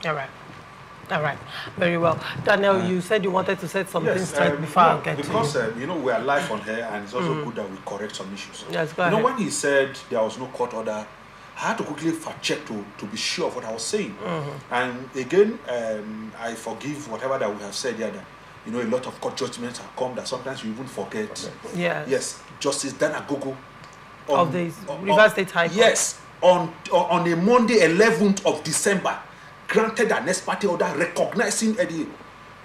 All right. All right. Very well. Daniel, you said you wanted to set something straight before I get because, to you. you know, we are live on here, and it's also good that we correct some issues. Yes, go ahead. You know, when he said there was no court order, I had to quickly fact check to be sure of what I was saying. And again, I forgive whatever that we have said here. That, you know, a lot of court judgments have come that sometimes you even forget. Okay. Yes. Justice Dana Gogo of the Rivers State High Court. Yes, on a Monday, 11th of December, granted an ex parte order recognizing Eddie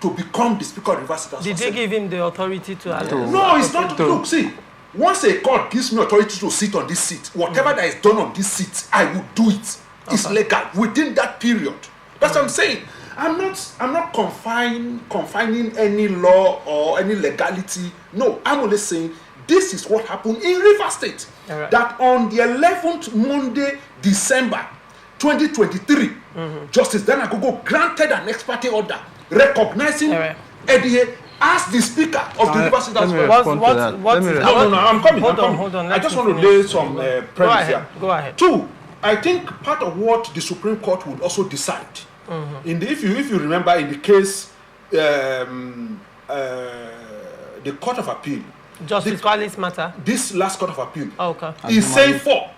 to become the Speaker of Rivers State. Did they give him the authority to allow? No, it's not. Look, see, once a court gives me authority to sit on this seat, whatever that is done on this seat, I will do it. It's legal within that period. That's what I'm saying. I'm not confining any law or any legality. No, I'm only saying this is what happened in Rivers State. Right. That on the 11th Monday, December 2023, Justice Dana Gogo granted an ex parte order recognizing Eddie as the Speaker of the Rivers State. No, I'm coming. Hold on. I just want to lay some premise here. Go ahead. Two, I think part of what the Supreme Court would also decide, if you remember in the case, the Court of Appeal, Justice Kwale's matter. This last Court of Appeal is saying 4,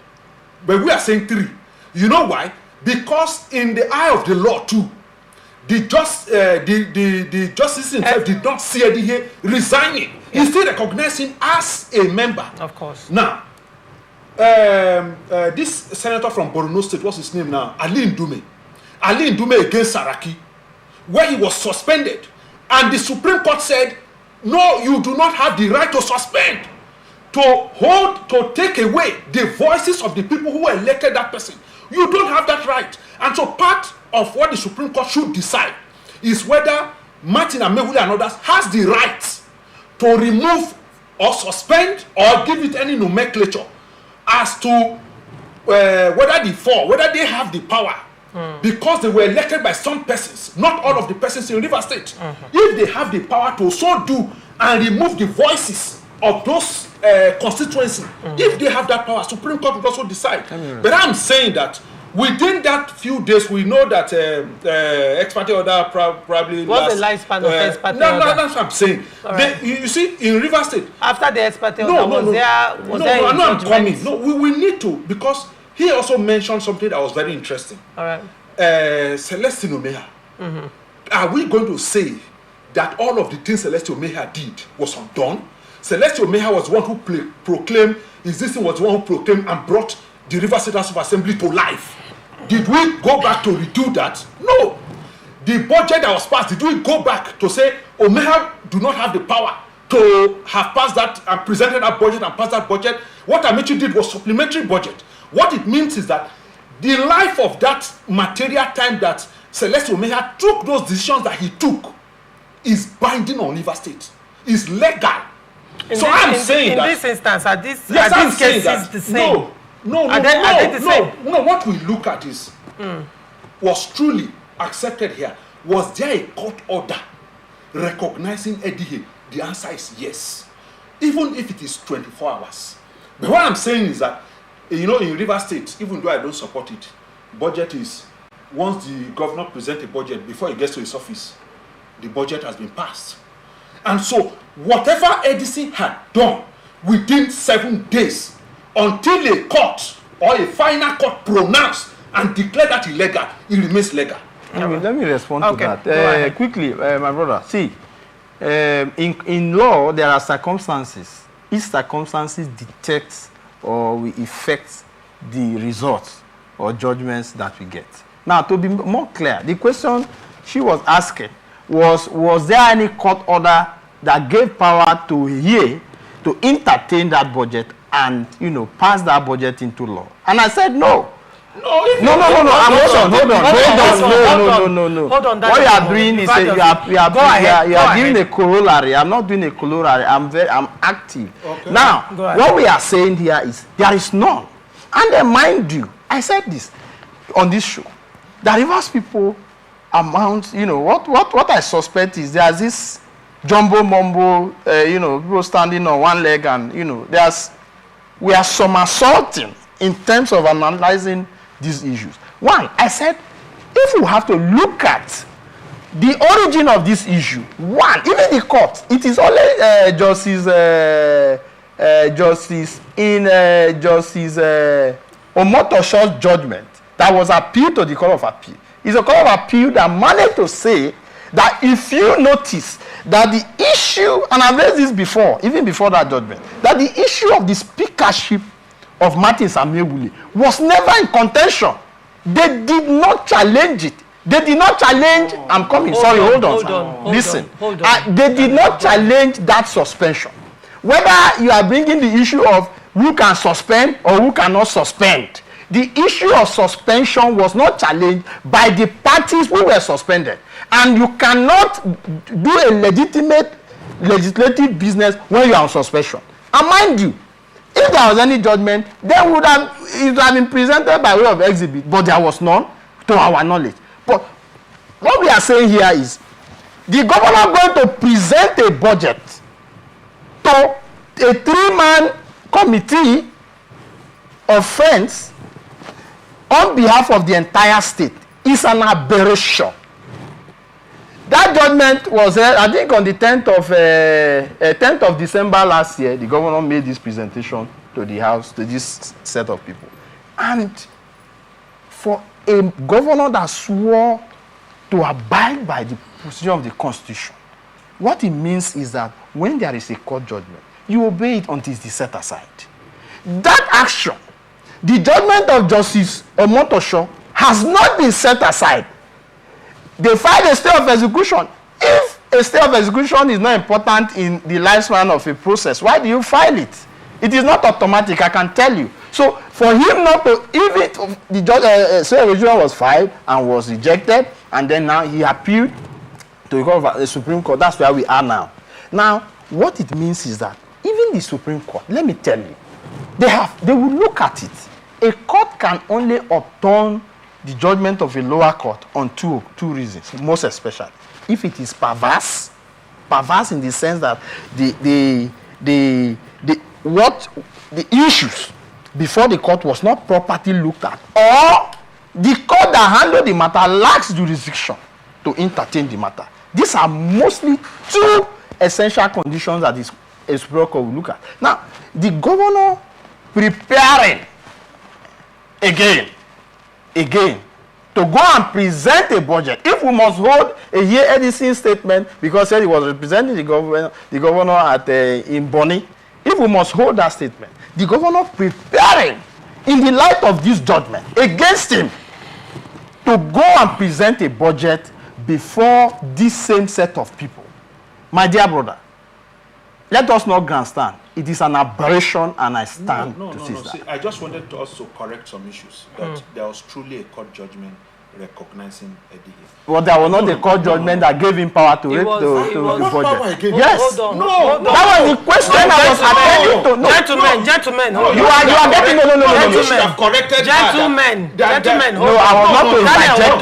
but we are saying 3. You know why? Because in the eye of the law too, the justice himself did not see Eddie resigning. He still recognized him as a member. Of course. Now, this senator from Borno State, what's his name now? Ali Ndume against Saraki, where he was suspended, and the Supreme Court said, no, you do not have the right to suspend, to take away the voices of the people who elected that person. You don't have that right. And so part of what the Supreme Court should decide is whether Martin Amehule and others has the right to remove or suspend or give it any nomenclature as to whether they have the power because they were elected by some persons, not all of the persons in Rivers State. If they have the power to so do and remove the voices of those constituencies, if they have that power, Supreme Court will also decide. But I'm saying that within that few days, we know that ex parte order probably what's the lifespan of ex parte order? No, that's what I'm saying. Right. You see, in Rivers State, after the ex parte order, I'm coming. No, we need to, because he also mentioned something that was very interesting. All right. Celestine Omeha. Are we going to say that all of the things Celestine Omeha did was undone? Celestine Omeha was the one who proclaimed, was the one who proclaimed and brought the Rivers State House of Assembly to life. Did we go back to redo that? No. The budget that was passed, did we go back to say Omeha do not have the power to have passed that and presented that budget and passed that budget? What Amici did was supplementary budget. What it means is that the life of that material time that Celestine Omeha took those decisions that he took is binding on Rivers State. Is legal. I'm saying that in this instance, at this case, is the same. No. What we look at is was truly accepted here. Was there a court order recognizing Eddie? The answer is yes, even if it is 24 hours. But what I'm saying is that, you know, in Rivers State, even though I don't support it, budget is, once the governor presents a budget, before he gets to his office, the budget has been passed. And so, whatever Edison had done within 7 days, until a court or a final court pronounced and declared that illegal, it remains legal. Let me respond to that. Quickly, my brother. See, in law, there are circumstances. Each circumstances detects or will affect the results or judgments that we get. Now, to be more clear, the question she was asking was there any court order that gave power to hear, to entertain that budget and, you know, pass that budget into law? And I said no. No. Hold on. What you are doing is you are doing a corollary. I'm not doing a corollary. I'm active. Okay. Now, what we are saying here is there is none. And then, mind you, I said this on this show. The Rivers people amount, you know, what I suspect is there's this jumbo mumbo, you know, people standing on one leg, and, you know, we are somersaulting in terms of analyzing these issues. One, I said if you have to look at the origin of this issue, one, even the court, it is only Justice Omotosho's judgment that was appealed to the Court of Appeal. It's a Court of Appeal that managed to say that if you notice that the issue, and I've raised this before, even before that judgment, that the issue of the speakership of Martin Samuel was never in contention. They did not challenge it. They did not challenge, I'm coming, hold on. Listen, they did not challenge that suspension. Whether you are bringing the issue of who can suspend or who cannot suspend, the issue of suspension was not challenged by the parties who were suspended. And you cannot do a legitimate legislative business when you are on suspension. And mind you, if there was any judgment, then it would have been presented by way of exhibit, but there was none to our knowledge. But what we are saying here is the governor going to present a budget to a 3-man committee of friends on behalf of the entire state is an aberration. That judgment was, I think, on the 10th of December last year. The governor made this presentation to the House, to this set of people. And for a governor that swore to abide by the procedure of the Constitution, what it means is that when there is a court judgment, you obey it until it is set aside. That action, the judgment of Justice Omotosho, has not been set aside. They filed a stay of execution. If a stay of execution is not important in the lifespan of a process, why do you file it? It is not automatic, I can tell you. So for him not to, even the stay of execution was filed and was rejected, and then now he appealed to the Supreme Court. That's where we are now. Now, what it means is that even the Supreme Court, let me tell you, they will look at it. A court can only upturn the judgment of a lower court on two reasons, most especially. If it is perverse in the sense that the issues before the court was not properly looked at, or the court that handled the matter lacks jurisdiction to entertain the matter. These are mostly two essential conditions that a Supreme Court will look at. Now, the governor preparing again to go and present a budget. If we must hold a year editing statement because he was representing the governor at in Bonny, if we must hold that statement, the governor preparing in the light of this judgment against him to go and present a budget before this same set of people. My dear brother, let us not grandstand. It is an aberration, and I stand to say that. See, I just wanted to also correct some issues. That there was truly a court judgment recognizing Eddie. Well, there was not a court judgment that gave him power to the budget. Yes. Hold on. That was the question I was attending to. No. Gentlemen. You are getting Gentlemen. No, I was not to interject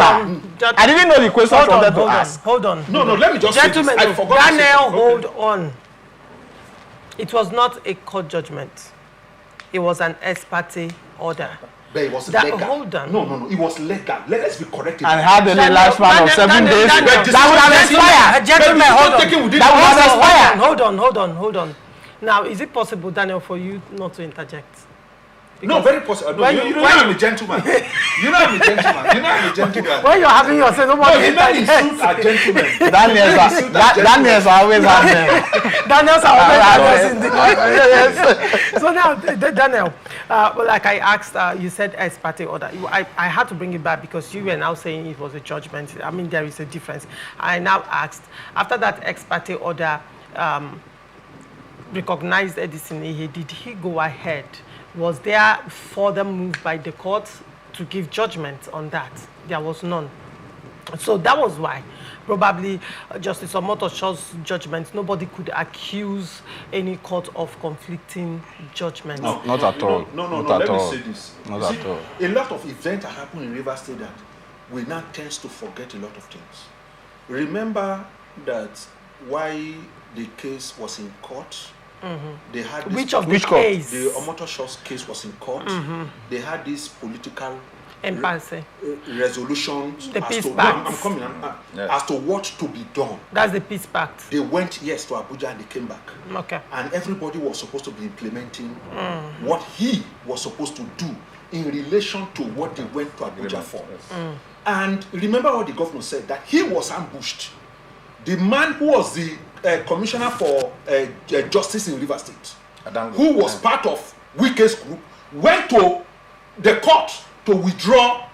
that. I didn't know the question I wanted to ask. Hold on. No, let me just Gentlemen, say this. I forgot Daniel, hold on. It was not a court judgment. It was an ex parte order. But it was legal. Hold on. No, it was legal. Let's be corrected. And had a lifespan of 7 days. That would have expired. Gentlemen, hold on. Hold on. Now, is it possible, Daniel, for you not to interject? No, very possible. No, you know I'm a gentleman. You know I'm a gentleman. When you're having yourself, nobody insult a gentleman. Daniel's always having. Daniel's always having. So now, Daniel, like I asked, you said ex parte order. I had to bring it back because you were now saying it was a judgment. I mean, there is a difference. I now asked, after that ex parte order recognized Edison Ehe, did he go ahead? Was there further move by the court to give judgment on that? There was none. So that was why probably Justice Omotosho's judgment, nobody could accuse any court of conflicting judgments. No, not at all. No, let me say this. Not at all. A lot of events are happening in Rivers State that we now tend to forget a lot of things. Remember that why the case was in court. They had this which case? The Omotosho's case was in court. They had this political resolutions the peace as to pact. I'm coming as to what to be done. That's the peace pact. They went to Abuja and they came back. Okay. And everybody was supposed to be implementing what he was supposed to do in relation to what they went to Abuja for. And remember what the governor said, that he was ambushed. The man who was the commissioner for justice in Rivers State, who was part of Wike's group, went to the court to withdraw.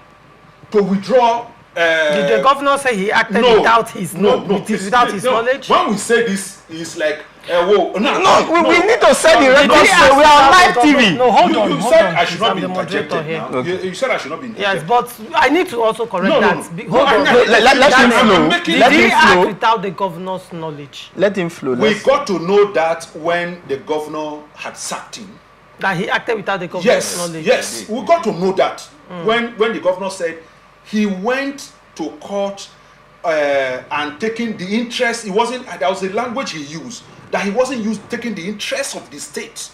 Did the governor say he acted without his knowledge? When we say this, it's like we need to set the record straight. We are on live TV. No, hold on. You said I should not be the moderator interjected here. now. Okay. You said I should not be interjected. Yes, but I need to also correct that. Hold on. Let him flow. Did he act without the governor's knowledge? Let him flow. We got to know that when the governor had sacked him. That he acted without the governor's knowledge? Yes, we got to know that. When the governor said he went to court and taking the interest, there was a language he used, that he wasn't taking the interest of the state.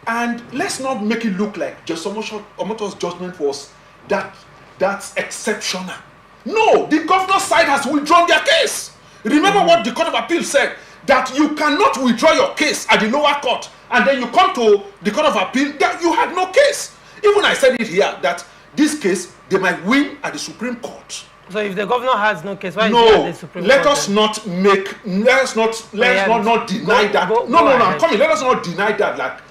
And let's not make it look like Justice Omoto's judgment was that's exceptional. No, the governor's side has withdrawn their case. Remember what the Court of Appeal said, that you cannot withdraw your case at the lower court and then you come to the Court of Appeal that you had no case. Even I said it here that this case they might win at the Supreme Court. So if the governor has no case, why is he at the Supreme Court? Let's not deny that. I'm coming. Let us not deny that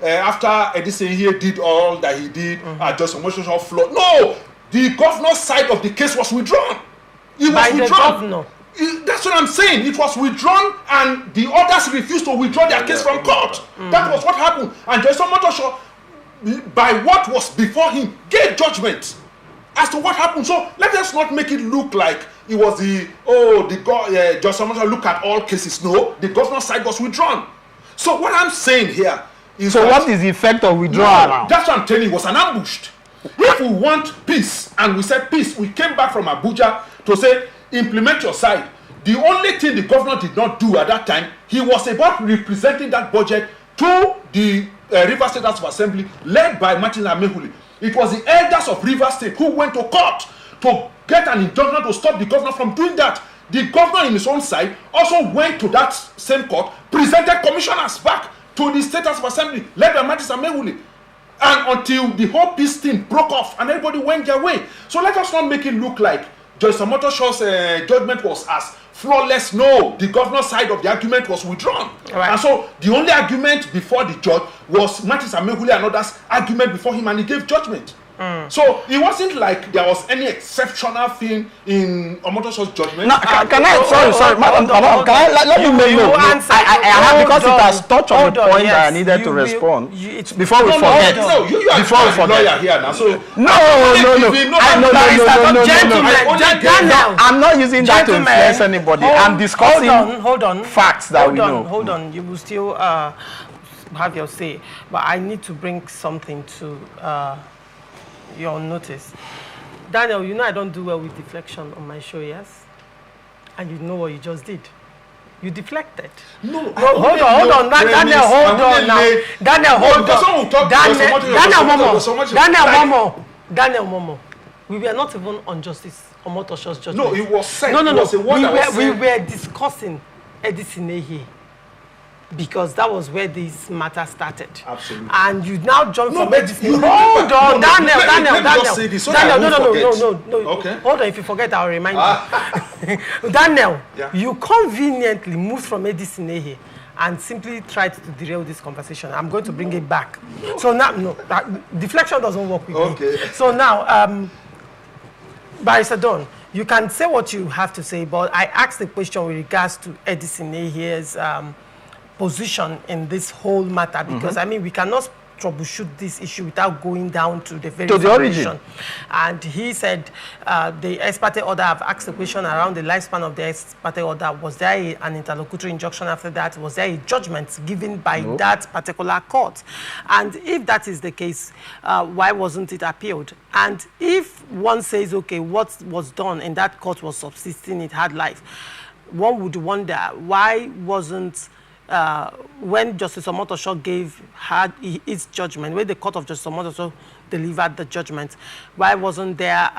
after Edison here did all that he did, just emotional flaw. No, the governor's side of the case was withdrawn. It was withdrawn. That's what I'm saying. It was withdrawn, and the others refused to withdraw their case from court. That was what happened. And Justice Omotosho, by what was before him, gave judgment as to what happened. So let us not make it look like it was Justice Omotosho look at all cases. No, the governor's side was withdrawn. So what I'm saying here is what is the effect of withdrawal now? That's what I'm telling you, it was an ambush. If we want peace, and we said peace, we came back from Abuja to say, implement your side. The only thing the governor did not do at that time, he was about representing that budget to the Rivers State House of Assembly, led by Martin Amehuli. It was the elders of Rivers State who went to court to get an injunction to stop the governor from doing that. The governor in his own side also went to that same court, presented commissioners back to the State House of Assembly, led by Martin Amehuli. And until the whole peace thing broke off and everybody went their way. So let us not make it look like Justice Omotosho's judgment was as flawless. No, the governor's side of the argument was withdrawn. Right. And so the only argument before the judge was Martin Amehuli and others' argument before him, and he gave judgment. So it wasn't like there was any exceptional thing in Omotosho's judgment. No, can I let you know? I have, because it has touched on the point that I needed to respond. Before we forget. You are a lawyer here now. So no. I'm not using that to influence anybody. I'm discussing facts that we know. Hold on. You will still have your say, but I need to bring something to your notice. Daniel, you know I don't do well with deflection on my show, yes? And you know what you just did. You deflected. No, hold on. Daniel, hold on now. Daniel, hold on. Daniel Momo. We were not even on Justice Omotosho's judgment. No, it was said. No. We were discussing Edisinehi, because that was where this matter started. Absolutely. And you now jump from Edisinehi. Hold on, Daniel. No. Okay. Hold on, if you forget, I'll remind you. Daniel, you conveniently moved from Edisinehi and simply tried to derail this conversation. I'm going to bring it back. So now, deflection doesn't work with me. So now, Barrister Don, you can say what you have to say, but I asked the question with regards to Edisinehi's position in this whole matter, because I mean we cannot troubleshoot this issue without going down to the origin. And he said the ex parte order, I've asked the question around the lifespan of the ex parte order. Was there an interlocutory injunction after that? Was there a judgment given by that particular court? And if that is the case, why wasn't it appealed? And if one says, okay, what was done in that court was subsisting, it had life, one would wonder why wasn't when Justice Omotosho had his judgment, when the court of Justice Omotosho delivered the judgment, why wasn't there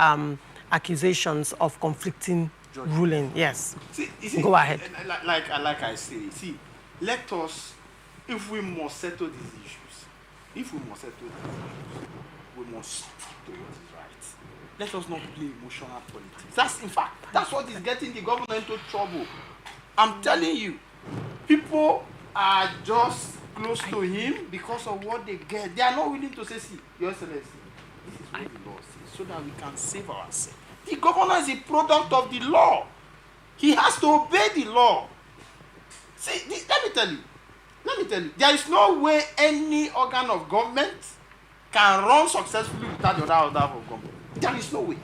accusations of conflicting ruling? Yes. See, go ahead. Like I say, see, let us, if we must settle these issues, we must stick to what is right. Let us not play emotional politics. That's what is getting the governor into trouble. I'm telling you, people are just close to him because of what they get. They are not willing to say, see, Your Excellency, this is what the law says, so that we can save ourselves. The governor is a product of the law. He has to obey the law. See, let me tell you, there is no way any organ of government can run successfully without the other organ of government. There is no way.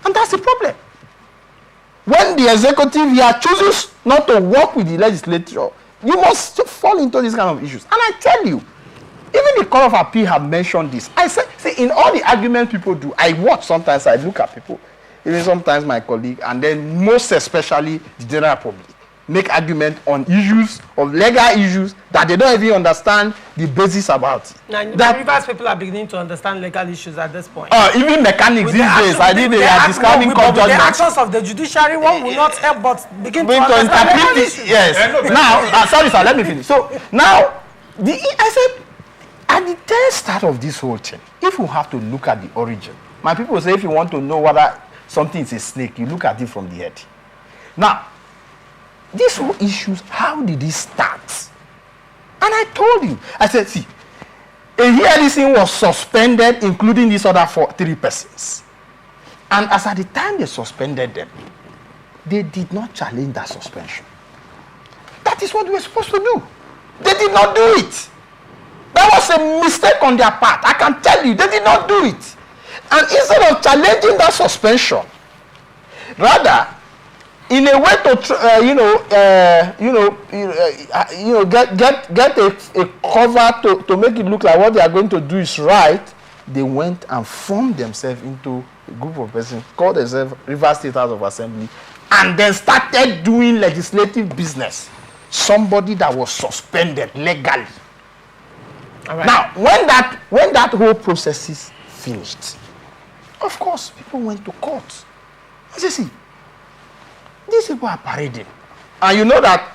And that's the problem. When the executive here chooses not to work with the legislature, you must fall into these kind of issues. And I tell you, even the Court of Appeal have mentioned this. I say, see, in all the arguments people do, I watch sometimes, I look at people, even sometimes my colleague, and then most especially the general public, make argument on issues, of legal issues, that they don't even understand the basis about it. Now, the Rivers people are beginning to understand legal issues at this point. Even mechanics these days, I think they are discounting court judgments. The actions of the judiciary, one will not help but begin to understand legal issues. Yes. Now, sorry sir, let me finish. So, now, I said, at the third start of this whole thing, if you have to look at the origin, my people say if you want to know whether something is a snake, you look at it from the head. Now, these whole issues, how did it start? And I told you, I said, see, a hearing was suspended, including these other three persons. And as at the time they suspended them, they did not challenge that suspension. That is what we were supposed to do. They did not do it. That was a mistake on their part. I can tell you, they did not do it. And instead of challenging that suspension, rather, in a way to get a cover to make it look like what they are going to do is right, they went and formed themselves into a group of persons called themselves Rivers State House of Assembly, and then started doing legislative business. Somebody that was suspended legally. All right. Now, when that whole process is finished, of course, people went to court. I say, see, these people are parading. And you know that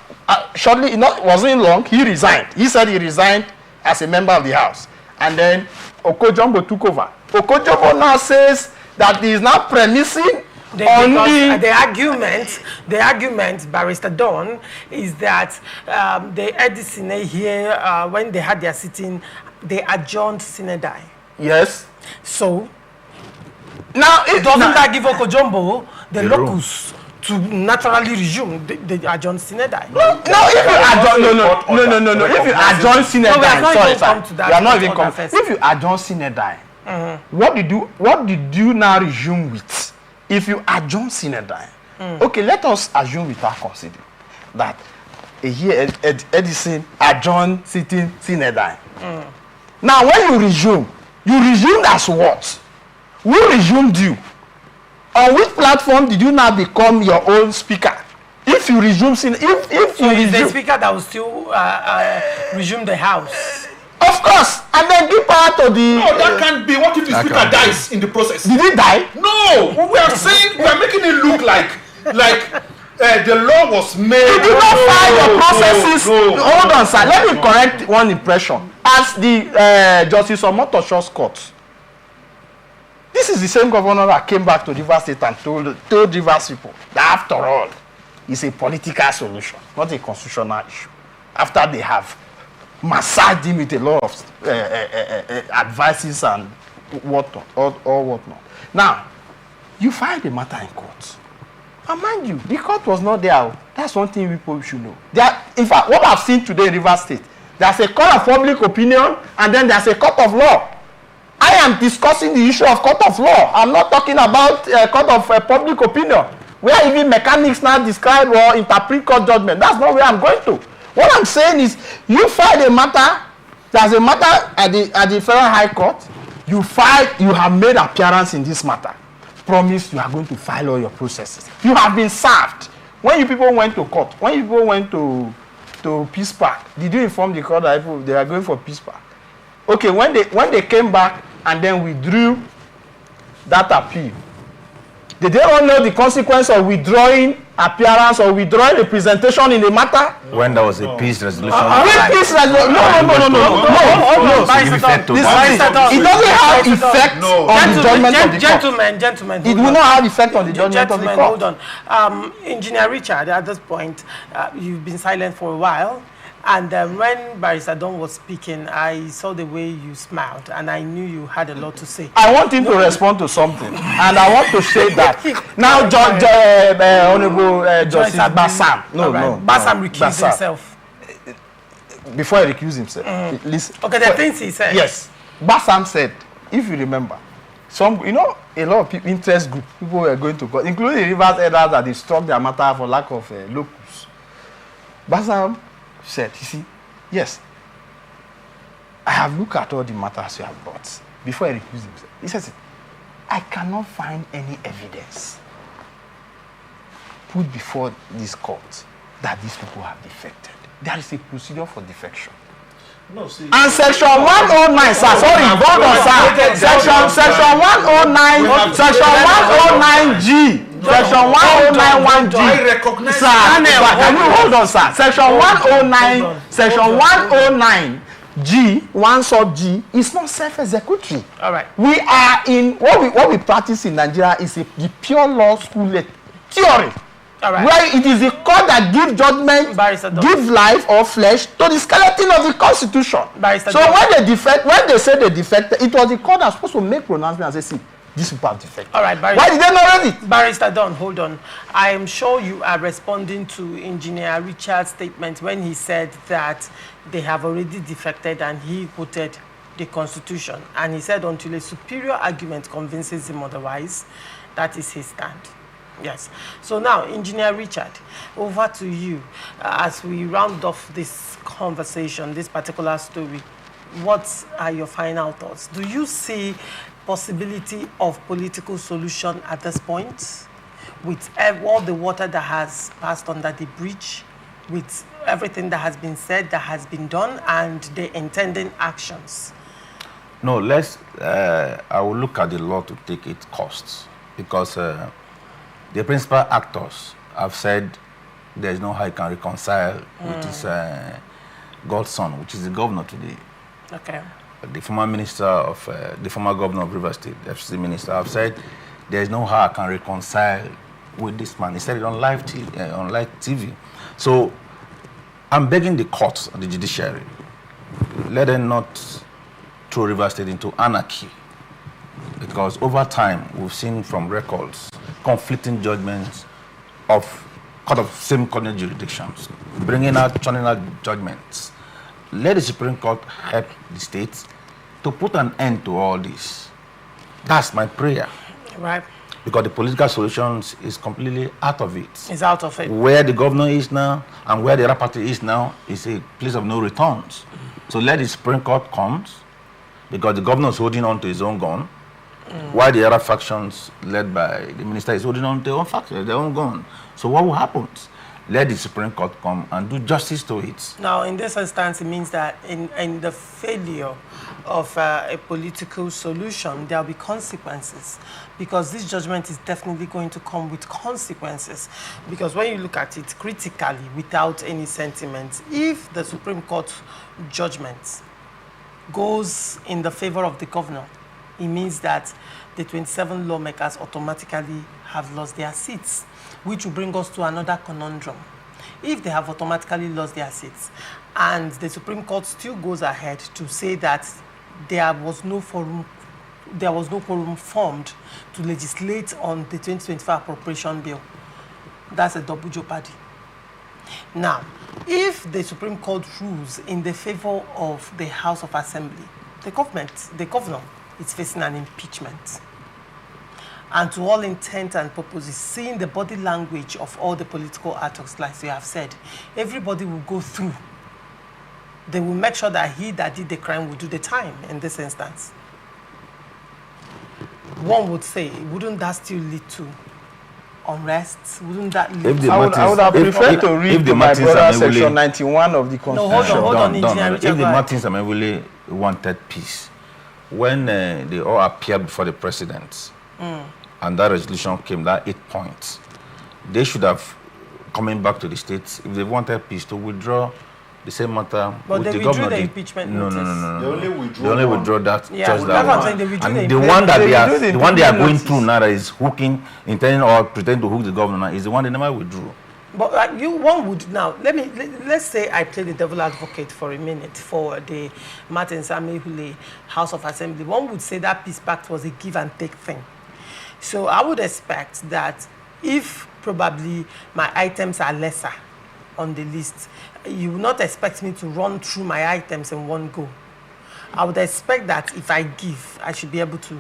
shortly, it wasn't long, he resigned. He said he resigned as a member of the House. And then Oko-Jumbo took over. Oko-Jumbo now says that he is now premising on the argument, Barrister Don, is that the Edison here, when they had their sitting, they adjourned Siminalaye. Yes. So, now doesn't that give Oko-Jumbo the locus to naturally resume the adjourned Siminalaye? No, if you adjourn Siminalaye, sorry, you are not even coming. If you adjourn Siminalaye, what did you now resume with? If you adjourn Siminalaye, okay, let us assume without considering that Edison adjourned sitting Siminalaye. Now, when you resumed as what? Who resumed you? On which platform did you now become your own speaker? If you resume, if you resume, the speaker that will still resume the House. Of course, and then give power to the. No, that can't be. What if the speaker dies in the process? Did he die? No, we are making it look like the law was made. You did not file your processes. Hold on, sir. Let me correct one impression. As the Justice Omotosho's court, this is the same governor that came back to Rivers State and told Rivers people that after all, it's a political solution, not a constitutional issue. After they have massaged him with a lot of advices and whatnot, or whatnot. Now, you filed the matter in court. And mind you, the court was not there. That's one thing people should know. In fact, what I've seen today in Rivers State, there's a court of public opinion and then there's a court of law. I am discussing the issue of court of law. I'm not talking about court of public opinion, where even mechanics now describe or interpret court judgment. That's not where I'm going to. What I'm saying is, you filed a matter, there's a matter at the Federal High Court, you have made appearance in this matter. Promise you are going to file all your processes. You have been served. When you people went to court, when you people went to Peace Park, did you inform the court that they are going for Peace Park? Okay, when they came back, and then withdrew that appeal. Did they all know the consequence of withdrawing appearance or withdrawing representation in the matter? When there was a peace resolution. Peace resolution. No. It doesn't have effect on the judgment of the court. Gentlemen. It will not have effect on the judgment of the court. Hold on. Engineer Richard, at this point, you've been silent for a while. And when Barrister Don was speaking, I saw the way you smiled, and I knew you had a lot to say. I want him to respond to something, and I want to say that. Now, Honorable Justice Bassam. Bassam recused himself. Before he recused himself. Listen. Okay, the things he said. Yes. Bassam said, if you remember, a lot of people, interest group, people were going to court, including the Rivers elders that they struck their matter for lack of locus. Bassam said, you see, yes, I have looked at all the matters you have brought before he recused himself. He says, I cannot find any evidence put before this court that these people have defected. There is a procedure for defection. No, see, and section 109, sir, sorry, hold on, sir. Section 109, section 109G. Section 1091G. I recognize sir, can you hold on, sir? Section 109, section 109G, 1 sub G, is not self-executory. All right. We are in, what we practice in Nigeria is the pure law school theory. All right. Where it is the court that gives judgment, give life or flesh to the skeleton of the Constitution. So when they say they defected, it was the court that was supposed to make pronouncement and say, see, these people have defected. All right, why did they not raise it? Barrister Don, hold on. I am sure you are responding to Engineer Richard's statement when he said that they have already defected and he quoted the Constitution. And he said until a superior argument convinces him otherwise, that is his stand. Yes. So now, Engineer Richard, over to you. As we round off this conversation, this particular story, what are your final thoughts? Do you see possibility of political solution at this point? With all the water that has passed under the bridge, with everything that has been said, that has been done, and the intended actions? No, I will look at the law to take its costs, because the principal actors have said there is no how you can reconcile with his godson, which is the governor today. Okay. The former minister of, the former governor of Rivers State, the FCC minister, have said there is no how I can reconcile with this man. He said it on live TV. So I'm begging the courts and the judiciary, let them not throw Rivers State into anarchy, because over time we've seen from records conflicting judgments of court of same court jurisdictions, churning out judgments. Let the Supreme Court help the states to put an end to all this. That's my prayer. Right. Because the political solutions is completely out of it. It's out of it. Where the governor is now and where the other party is now is a place of no returns. So let the Supreme Court come, because the governor is holding on to his own gun, while the other factions led by the minister is holding on to their own faction, their own gun. So what will happen? Let the Supreme Court come and do justice to it. Now, in this instance, it means that in the failure of a political solution, there will be consequences, because this judgment is definitely going to come with consequences. Because when you look at it critically, without any sentiment, if the Supreme Court judgment goes in the favor of the governor, it means that the 27 lawmakers automatically have lost their seats, which will bring us to another conundrum. If they have automatically lost their seats, and the Supreme Court still goes ahead to say that there was no quorum formed to legislate on the 2025 appropriation bill, that's a double jeopardy. Now, if the Supreme Court rules in the favor of the House of Assembly, the governor is facing an impeachment. And to all intent and purposes, seeing the body language of all the political actors, like you have said, everybody will go through. They will make sure that he that did the crime will do the time in this instance. One would say, wouldn't that still lead to unrest? Wouldn't that lead to... I would have preferred to read my brother section 91 of the Constitution. No, hold on, Engineer Richard. If the Martins Amewule wanted peace, when they all appeared before the president, and that resolution came, that 8 points, they should have coming back to the states if they wanted peace to withdraw the same matter. But they the withdrew governor the did. impeachment No. They They only withdraw that. Yeah, just that's that what I'm one. saying. They withdrew And the the one that impeachment. the one they are going Notice. through now that is hooking, intending or pretending to hook the governor now is the one they never withdrew. But one would now let's say I play the devil advocate for a minute for the Martin Samehule House of Assembly. One would say that peace pact was a give and take thing. So I would expect that if probably my items are lesser on the list, you will not expect me to run through my items in one go. I would expect that if I give, I should be able to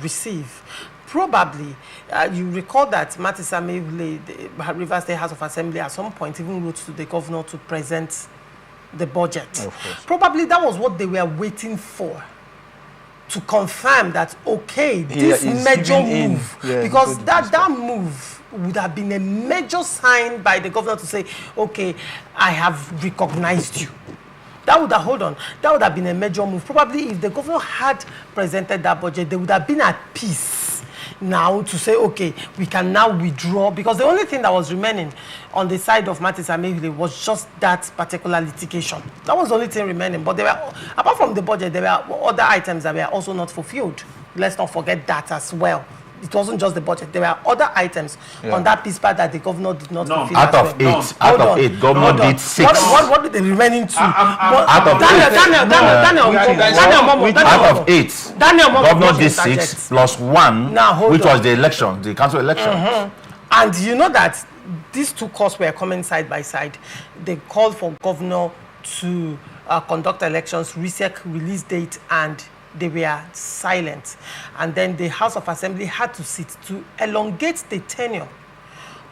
receive. Probably, you recall that Martin Samehule, the Rivers State House of Assembly, at some point even wrote to the governor to present the budget. Probably that was what they were waiting for, to confirm that, okay, this major move, because that move would have been a major sign by the governor to say, okay, I have recognized you. That would have been a major move. Probably if the governor had presented that budget, they would have been at peace now to say, okay, we can now withdraw, because the only thing that was remaining on the side of Martin Samehule was just that particular litigation. That was the only thing remaining. But there were, apart from the budget, there were other items that were also not fulfilled. Let's not forget that as well. It wasn't just the budget. There were other items on that peace pact that the governor did not fulfill. Out of eight, governor did 6. What did the remaining 2? Out of eight, governor did 6 plus 1, which was the election, the council election. And you know that these two costs were coming side by side. They called for governor to conduct elections, reset release date, and they were silent. And then the House of Assembly had to sit to elongate the tenure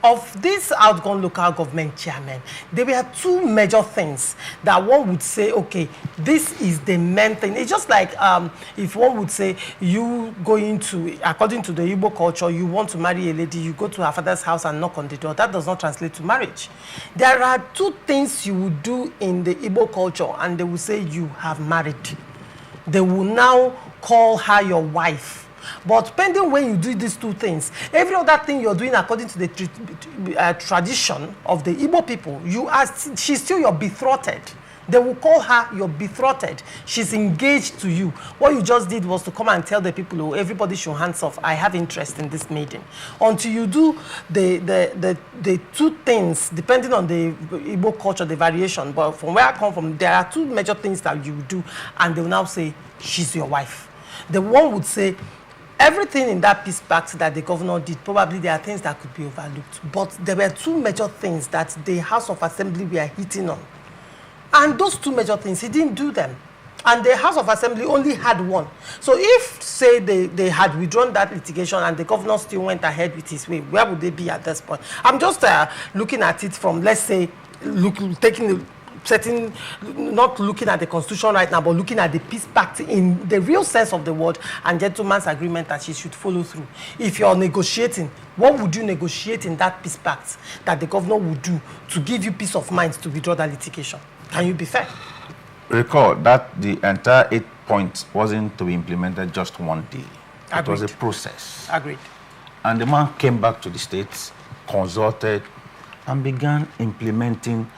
of this outgone local government chairman. There were 2 major things that one would say, okay, this is the main thing. It's just like if one would say, you going to, according to the Igbo culture, you want to marry a lady, you go to her father's house and knock on the door. That does not translate to marriage. There are 2 things you would do in the Igbo culture, and they will say you have married. They will now call her your wife. But depending when you do these 2 things, every other thing you're doing according to the tradition of the Igbo people, she's still your betrothed. They will call her your betrothed. She's engaged to you. What you just did was to come and tell the people, oh, everybody should hands off. I have interest in this maiden. Until you do the 2 things, depending on the Igbo culture, the variation. But from where I come from, there are 2 major things that you do, and they will now say, she's your wife. The one would say, everything in that peace pact that the governor did, probably there are things that could be overlooked. But there were 2 major things that the House of Assembly were hitting on. And those 2 major things, he didn't do them. And the House of Assembly only had 1. So if, say, they had withdrawn that litigation and the governor still went ahead with his way, where would they be at this point? I'm just looking at it from, let's say, not looking at the Constitution right now, but looking at the peace pact in the real sense of the word, and gentleman's agreement that she should follow through. If you're negotiating, what would you negotiate in that peace pact that the governor would do to give you peace of mind to withdraw that litigation? Can you be fair? Recall that the entire 8 points wasn't to be implemented just one day. It was a process. Agreed. And the man came back to the states, consulted, and began implementing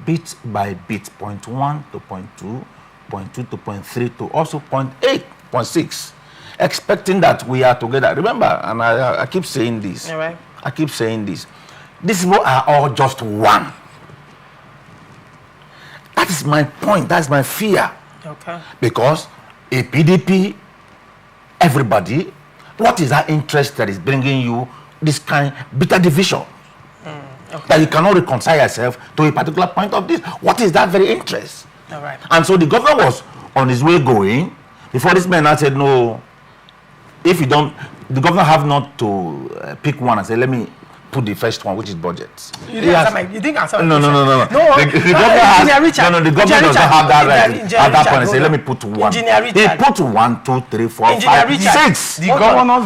bit by bit, point 1 to point 2, point 2 to point 3 to also point 8, point 6, expecting that we are together. Remember, and I keep saying this. All right. I keep saying this. These people are all just one. That is my point. That's my fear. Okay. Because a PDP, everybody, what is that interest that is bringing you this kind of bitter division? Okay. That you cannot reconcile yourself to a particular point of this. What is that very interest? All right. And so the governor was on his way going before this man said, no, if you don't, the governor have not to pick one and say, let me put the first one, which is budget. You didn't answer my question. No. No, The government does not have that right at that point. Say, let me put one. He put 1, 2, 3, 4, 5, 6. The governor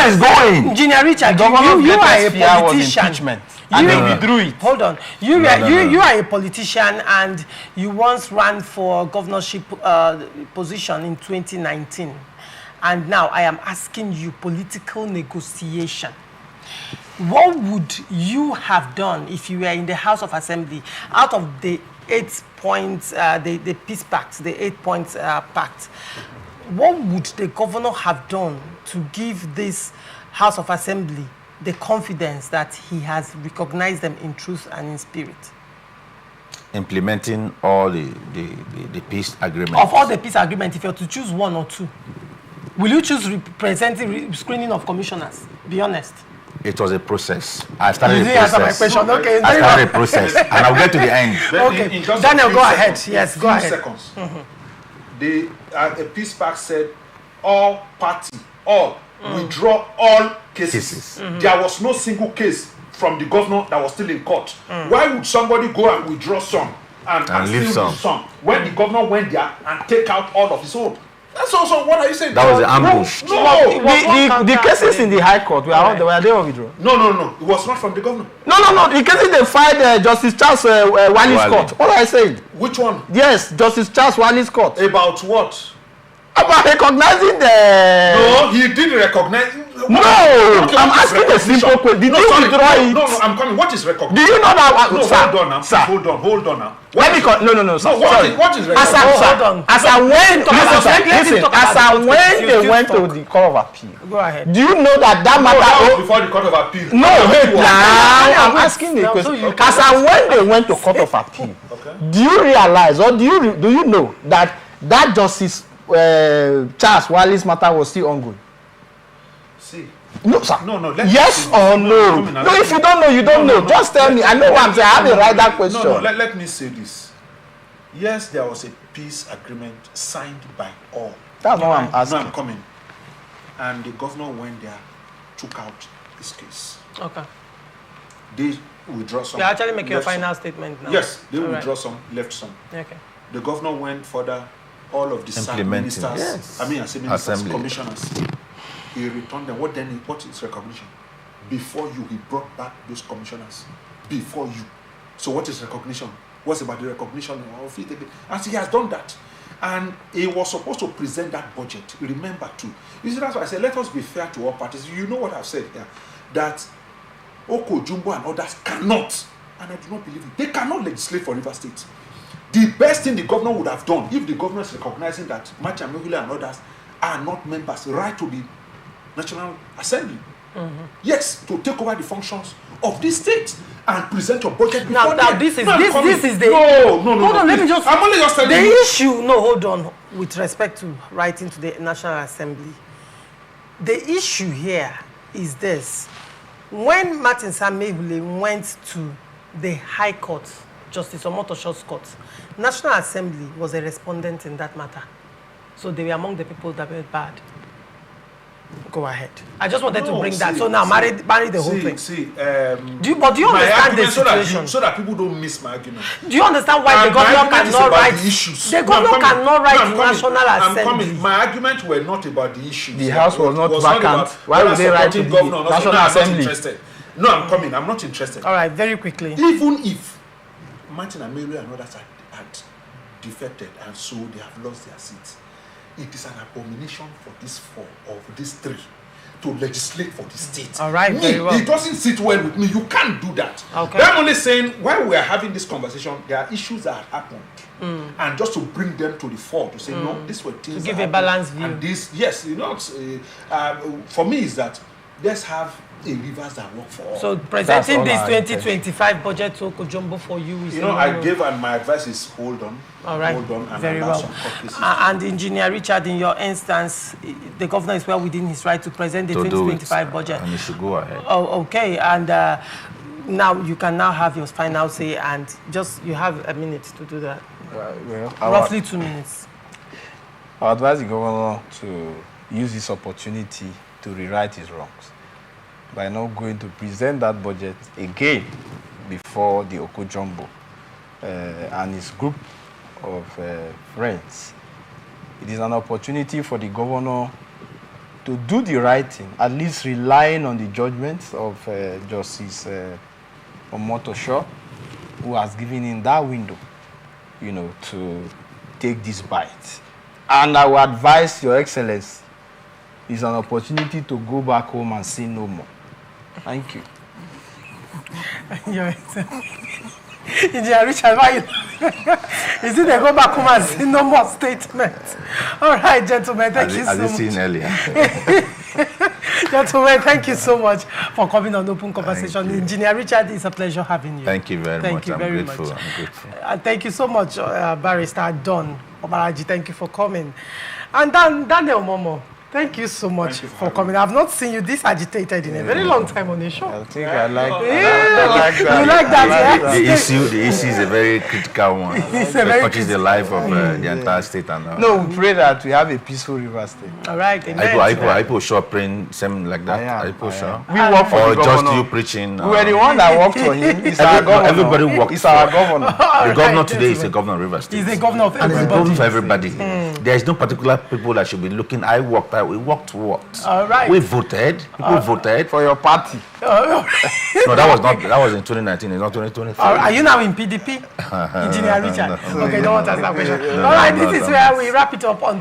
is going. Engineer Richard, you are a politician. And they withdrew it. Hold on. You are a politician and you once ran for governorship position in 2019. And now I am asking you political negotiation. What would you have done if you were in the House of Assembly out of the 8 points, the peace pact, the 8 points pact? What would the governor have done to give this House of Assembly the confidence that he has recognized them in truth and in spirit? Implementing all the peace agreement. Of all the peace agreement, if you were to choose 1 or 2, will you choose representing screening of commissioners? Be honest. It was a process. I started a process. My question. Okay, I started a process, and I'll get to the end. Okay, Daniel, go ahead. Yes, go ahead. Seconds. The peace pact said all party, all withdraw all cases. There was no single case from the governor that was still in court. Why would somebody go and withdraw some and leave still some when the governor went there and take out all of his own? That's also what are you saying? That was the ambush. No. The cases in the High Court were they all withdrawn? No. It was not from the governor. No. The cases they filed Justice Charles Wali's court. What are I saying? Which one? Yes, Justice Charles Wali's court. About what? About recognizing the... No, he didn't recognize... No, I'm asking a simple question. Did you withdraw it? No, I'm coming. What is recognition? Do you know that... No, sir, hold on now. Sir. Hold on now. No, sir. What is recognition? As when they went to the Court of Appeal. Go ahead. Do you know that matter... That was before the Court of Appeal. No, wait now. I'm asking the question. As when they went to Court of Appeal, do you realize or do you know that Justice Charles Wali's matter was still ongoing? See. No, sir. No. Yes or no? No, if you don't know, you don't know. Just tell me. I know what I'm saying. I have to write that question. No. Let me say this. Yes, there was a peace agreement signed by all. That's not what I'm asking. No, I'm coming. And the governor went there, took out his case. Okay. They withdraw some. You're actually making a final statement now. Yes, they withdraw some, left some. Okay. The governor went further. All of the ministers, ministers, commissioners, he returned them. What is recognition? Before you, he brought back those commissioners. Before you. So what is recognition? What's about the recognition of it? And he has done that. And he was supposed to present that budget. Remember too. You see, that's why I said, let us be fair to all parties. You know what I've said here. That Oko-Jumbo and others cannot, and I do not believe it, they cannot legislate for River State. The best thing the governor would have done, if the governor is recognizing that Machamehule and others are not members, right to the National Assembly. Yes, to take over the functions of this state and present your budget before now this is the no. Hold on, let me just... I'm only just telling the you. issue, no, hold on, with respect to writing to the National Assembly. The issue here is this. When Martin Samehule went to the High Court, Justice Omotosho's court, National Assembly was a respondent in that matter. So they were among the people that were bad. Go ahead. I just wanted to bring that. So now marry the whole thing. Do you understand the situation? So that people don't miss my argument. Do you understand why the governor cannot write the issues? The governor cannot write to National Assembly. My arguments were not about the issues. The House was not vacant. Why would they write to the National Assembly? No, I'm coming. I'm not interested. All right, very quickly. Even if Martin and Mary and others had defected and so they have lost their seats, it is an abomination for these four or for these three to legislate for the state. All right, very well. It doesn't sit well with me. You can't do that. Okay. I'm only saying, while we are having this conversation, there are issues that have happened. And just to bring them to the fore, to say, no, these were things to give a balanced view. And this, yes, you know, for me is that let's have a Rivers that work for all. So presenting this 2025 budget to Oko-Jumbo for you is... You know, I gave, and my advice is hold on. All right, hold on, and very well. And Engineer Richard, in your instance, the governor is well within his right to present the 2025 budget. And you should go ahead. Oh, okay. And now you can now have your final say, and just you have a minute to do that. Roughly 2 minutes. I advise the governor to use this opportunity to rewrite his wrongs. by not going to present that budget again before the Oko-Jumbo and his group of friends. It is an opportunity for the governor to do the right thing, at least relying on the judgments of Justice Omotosho, who has given him that window, you know, to take this bite. And I would advise Your Excellency, it's an opportunity to go back home and say no more. Thank you. Your Excellency. Richard, why is it they go back home and say no more statements? All right, gentlemen, thank you so much. As you seen earlier. Gentlemen, thank you so much for coming on Open Conversation. Engineer Richard, it's a pleasure having you. Thank you very much. Thank you very much. I'm grateful. Thank you so much, Barrister Don Obaraji. Thank you for coming. And Daniel Momo, thank you so much for coming. I've not seen you this agitated in a very long time on the show. I think I like that. You like that, yeah? The issue is a very critical one. It touches the life of the entire state. And no, we pray that we have a peaceful River State. All right. Ipo Shaw praying something like that. Ipo Shaw. We work for the governor. Just you preaching. We were the one that worked for him. It's our governor. Everybody works. It's our governor. The governor today is the governor of River State. He's the governor of everybody. And he's the governor for everybody. There is no particular people that should be looking. We worked what? All right. We voted. People voted for your party. No, that was in 2019. It's not 2023. Are you now in PDP? Engineer Richard. Okay, don't want to ask that question. All right, this is where we wrap it up on.